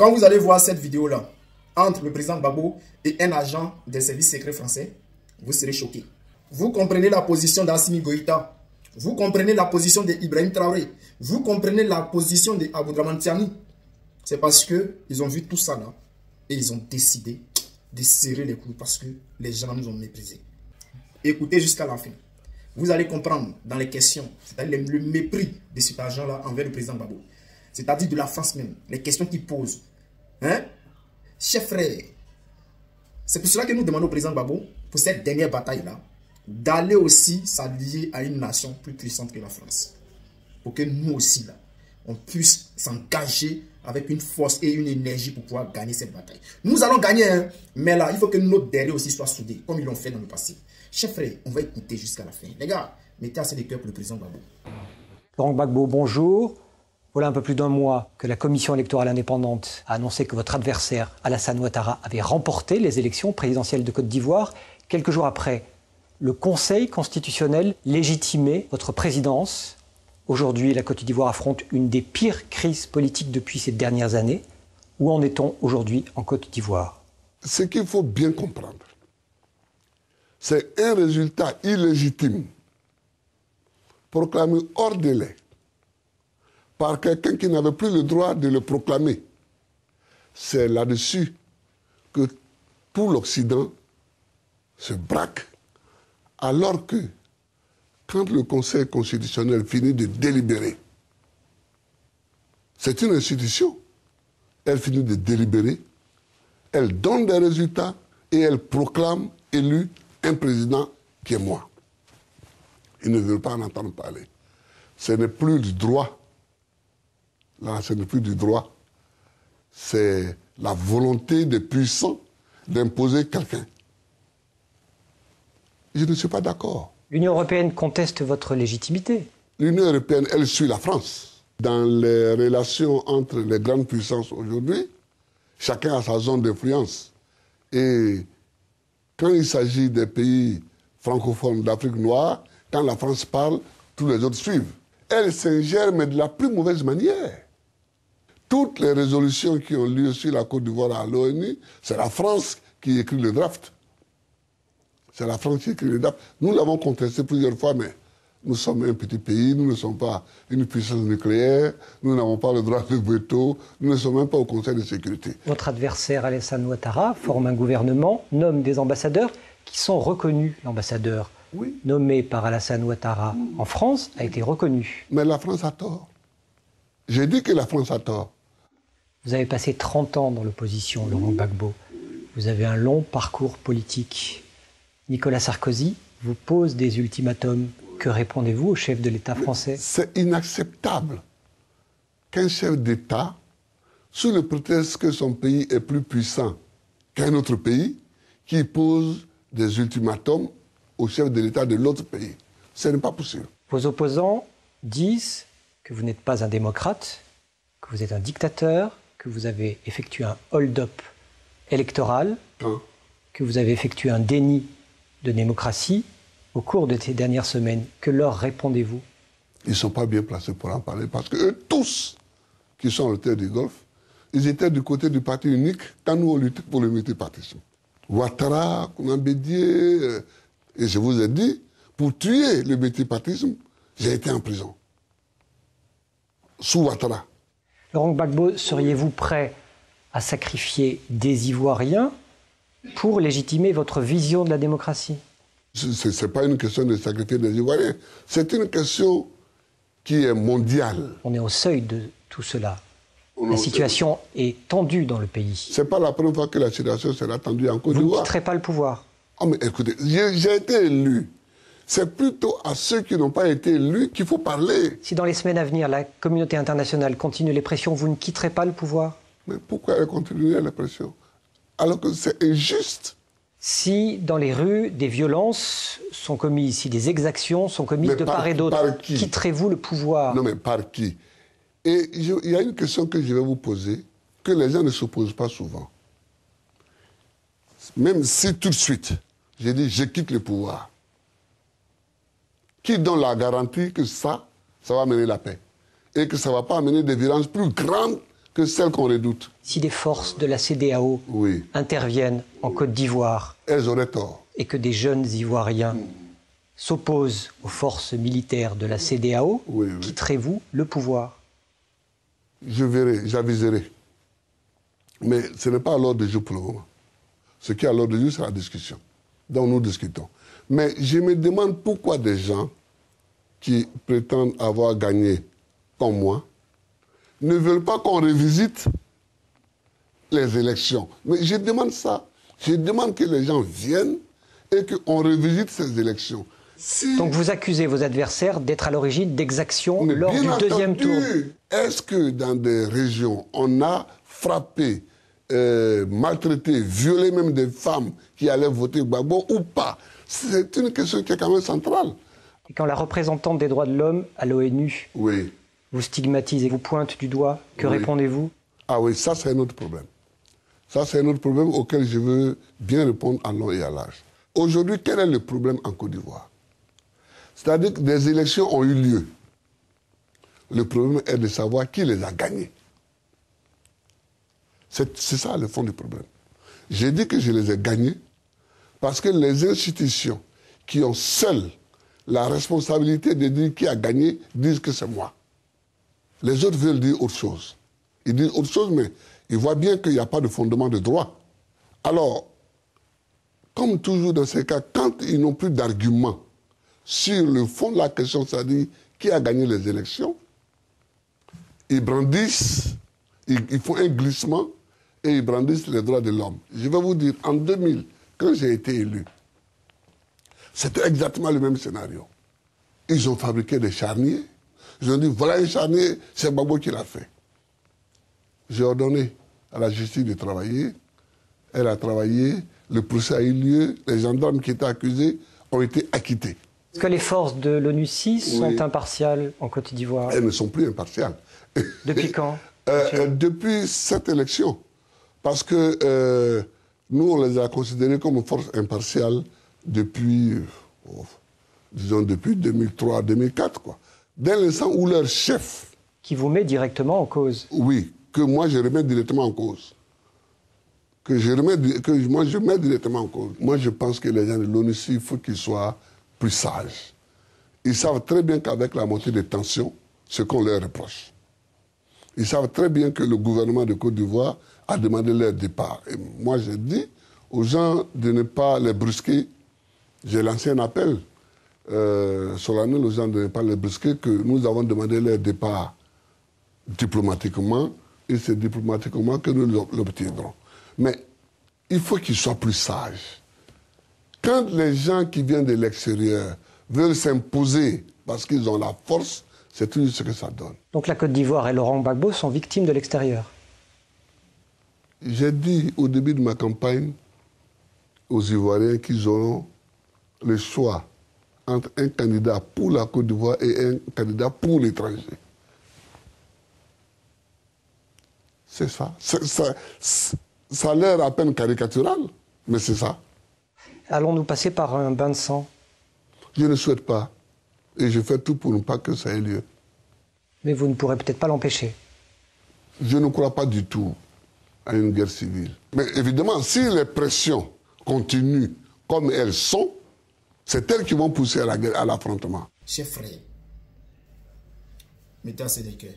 Quand vous allez voir cette vidéo-là, entre le président Gbagbo et un agent des services secrets français, vous serez choqués. Vous comprenez la position d'Assimi Goïta. Vous comprenez la position d'Ibrahim Traoré. Vous comprenez la position d'Aboudraman Tiani. C'est parce qu'ils ont vu tout ça là. Et ils ont décidé de serrer les coups parce que les gens nous ont méprisés. Écoutez jusqu'à la fin. Vous allez comprendre dans les questions, c'est-à-dire le mépris de cet agent-là envers le président Gbagbo. C'est-à-dire de la France même. Les questions qu'il pose. Hein? Chers frères, c'est pour cela que nous demandons au président Gbagbo, pour cette dernière bataille-là, d'aller aussi s'allier à une nation plus puissante que la France. Pour que nous aussi, là, on puisse s'engager avec une force et une énergie pour pouvoir gagner cette bataille. Nous allons gagner, hein, mais là, il faut que notre derrière aussi soit soudé, comme ils l'ont fait dans le passé. Chers frères, on va écouter jusqu'à la fin. Les gars, mettez assez de cœur pour le président Gbagbo. Laurent Gbagbo, bonjour. Voilà un peu plus d'un mois que la commission électorale indépendante a annoncé que votre adversaire, Alassane Ouattara, avait remporté les élections présidentielles de Côte d'Ivoire. Quelques jours après, le Conseil constitutionnel légitimait votre présidence. Aujourd'hui, la Côte d'Ivoire affronte une des pires crises politiques depuis ces dernières années. Où en est-on aujourd'hui en Côte d'Ivoire? Ce qu'il faut bien comprendre, c'est un résultat illégitime proclamé hors délai par quelqu'un qui n'avait plus le droit de le proclamer. C'est là-dessus que tout l'Occident se braque, alors que, quand le Conseil constitutionnel finit de délibérer, c'est une institution, elle finit de délibérer, elle donne des résultats et elle proclame élu un président qui est moi. Ils ne veulent pas en entendre parler. Ce n'est plus du droit. Là, ce n'est plus du droit. C'est la volonté des puissants d'imposer quelqu'un. Je ne suis pas d'accord. L'Union européenne conteste votre légitimité. L'Union européenne, elle suit la France. Dans les relations entre les grandes puissances aujourd'hui, chacun a sa zone d'influence. Et quand il s'agit des pays francophones d'Afrique noire, quand la France parle, tous les autres suivent. Elle s'ingère, mais de la plus mauvaise manière. Toutes les résolutions qui ont lieu sur la Côte d'Ivoire à l'ONU, c'est la France qui écrit le draft. C'est la France qui écrit le draft. Nous l'avons contesté plusieurs fois, mais nous sommes un petit pays, nous ne sommes pas une puissance nucléaire, nous n'avons pas le droit de veto, nous ne sommes même pas au Conseil de sécurité. Votre adversaire, Alassane Ouattara, forme un gouvernement, nomme des ambassadeurs qui sont reconnus. L'ambassadeur nommé par Alassane Ouattara en France a été reconnu. Mais la France a tort. J'ai dit que la France a tort. Vous avez passé 30 ans dans l'opposition, Laurent Gbagbo. Vous avez un long parcours politique. Nicolas Sarkozy vous pose des ultimatums. Que répondez-vous au chef de l'État français? C'est inacceptable qu'un chef d'État, sous le prétexte que son pays est plus puissant qu'un autre pays, qui pose des ultimatums au chef de l'État de l'autre pays. Ce n'est pas possible. Vos opposants disent que vous n'êtes pas un démocrate, que vous êtes un dictateur, que vous avez effectué un hold-up électoral, que vous avez effectué un déni de démocratie au cours de ces dernières semaines. Que leur répondez-vous? Ils ne sont pas bien placés pour en parler parce qu'eux tous, qui sont à la terre du Golfe, ils étaient du côté du parti unique quand nous on luttait pour le multipartisme. Ouattara, Konan Bédié, et je vous ai dit, pour tuer le multipartisme, j'ai été en prison. Sous Ouattara. Laurent Gbagbo, seriez-vous prêt à sacrifier des Ivoiriens pour légitimer votre vision de la démocratie? Ce n'est pas une question de sacrifier des Ivoiriens. C'est une question qui est mondiale. On est au seuil de tout cela. La situation est tendue dans le pays. Ce n'est pas la première fois que la situation sera tendue en Côte d'Ivoire. Vous ne quitterez pas le pouvoir? Oh mais écoutez, j'ai été élu. C'est plutôt à ceux qui n'ont pas été élus qu'il faut parler. Si dans les semaines à venir, la communauté internationale continue les pressions, vous ne quitterez pas le pouvoir? Mais pourquoi elle continuerait les pressions? Alors que c'est injuste. Si dans les rues, des violences sont commises, si des exactions sont commises de part et d'autre, quitterez-vous le pouvoir? Non mais par qui? Et il y a une question que je vais vous poser, que les gens ne se posent pas souvent. Même si tout de suite, j'ai dit je quitte le pouvoir, qui donne la garantie que ça va mener la paix et que ça ne va pas amener des violences plus grandes que celle qu'on redoute. Si des forces de la CEDEAO Oui. interviennent en Côte d'Ivoire Elles auraient tort. et que des jeunes Ivoiriens s'opposent aux forces militaires de la CEDEAO, Oui, oui. quitterez-vous le pouvoir? Je verrai, j'aviserai. Mais ce n'est pas à l'ordre du jour pour le moment. Ce qui est à l'ordre du jour, c'est la discussion. Donc nous discutons. Mais je me demande pourquoi des gens qui prétendent avoir gagné comme moi ne veulent pas qu'on revisite les élections. Mais je demande ça. Je demande que les gens viennent et qu'on revisite ces élections. Si... Donc vous accusez vos adversaires d'être à l'origine d'exactions Mais lors bien du deuxième entendu, tour. Est-ce que dans des régions, on a frappé, maltraité, violé même des femmes qui allaient voter Gbagbo ou pas? C'est une question qui est quand même centrale. Et quand la représentante des droits de l'homme à l'ONU Oui. vous stigmatise et vous pointe du doigt, que Oui. répondez-vous? Ah oui, ça c'est un autre problème. Ça c'est un autre problème auquel je veux bien répondre en long et à large. Aujourd'hui, quel est le problème en Côte d'Ivoire? C'est-à-dire que des élections ont eu lieu. Le problème est de savoir qui les a gagnées. C'est ça le fond du problème. J'ai dit que je les ai gagnés parce que les institutions qui ont seules la responsabilité de dire qui a gagné disent que c'est moi. Les autres veulent dire autre chose. Ils disent autre chose, mais ils voient bien qu'il n'y a pas de fondement de droit. Alors, comme toujours dans ces cas, quand ils n'ont plus d'arguments sur le fond de la question, c'est-à-dire qui a gagné les élections, ils brandissent, ils font un glissement et ils brandissent les droits de l'homme. Je vais vous dire, en 2000, quand j'ai été élu, c'était exactement le même scénario. Ils ont fabriqué des charniers. Ils ont dit, voilà un charnier, c'est Gbagbo qui l'a fait. J'ai ordonné à la justice de travailler. Elle a travaillé, le procès a eu lieu, les gendarmes qui étaient accusés ont été acquittés. Est-ce que les forces de l'ONUCI sont impartiales en Côte d'Ivoire? Elles ne sont plus impartiales. Depuis quand? Depuis cette élection. Parce que nous, on les a considérées comme force impartiale depuis, disons, depuis 2003-2004, quoi. Dès l'instant où leur chef... Qui vous met directement en cause? Oui, que moi je remets directement en cause. Moi je mets directement en cause. Moi je pense que les gens de l'ONUCI, il faut qu'ils soient plus sages. Ils savent très bien qu'avec la montée des tensions, ce qu'on leur reproche. Ils savent très bien que le gouvernement de Côte d'Ivoire a demandé leur départ. Et moi j'ai dit aux gens de ne pas les brusquer. J'ai lancé un appel solennel aux gens de ne pas les brusquer, que nous avons demandé leur départ diplomatiquement, et c'est diplomatiquement que nous l'obtiendrons. Mais il faut qu'ils soient plus sages. Quand les gens qui viennent de l'extérieur veulent s'imposer parce qu'ils ont la force, c'est tout ce que ça donne. Donc la Côte d'Ivoire et Laurent Gbagbo sont victimes de l'extérieur? J'ai dit au début de ma campagne aux Ivoiriens qu'ils auront le choix entre un candidat pour la Côte d'Ivoire et un candidat pour l'étranger. C'est ça. Ça a l'air à peine caricatural, mais c'est ça. Allons-nous passer par un bain de sang? Je ne souhaite pas. Et je fais tout pour ne pas que ça ait lieu. Mais vous ne pourrez peut-être pas l'empêcher. Je ne crois pas du tout à une guerre civile. Mais évidemment, si les pressions continuent comme elles sont, c'est elles qui vont pousser à la guerre, à l'affrontement. Chers frères, mettez assez de cœur.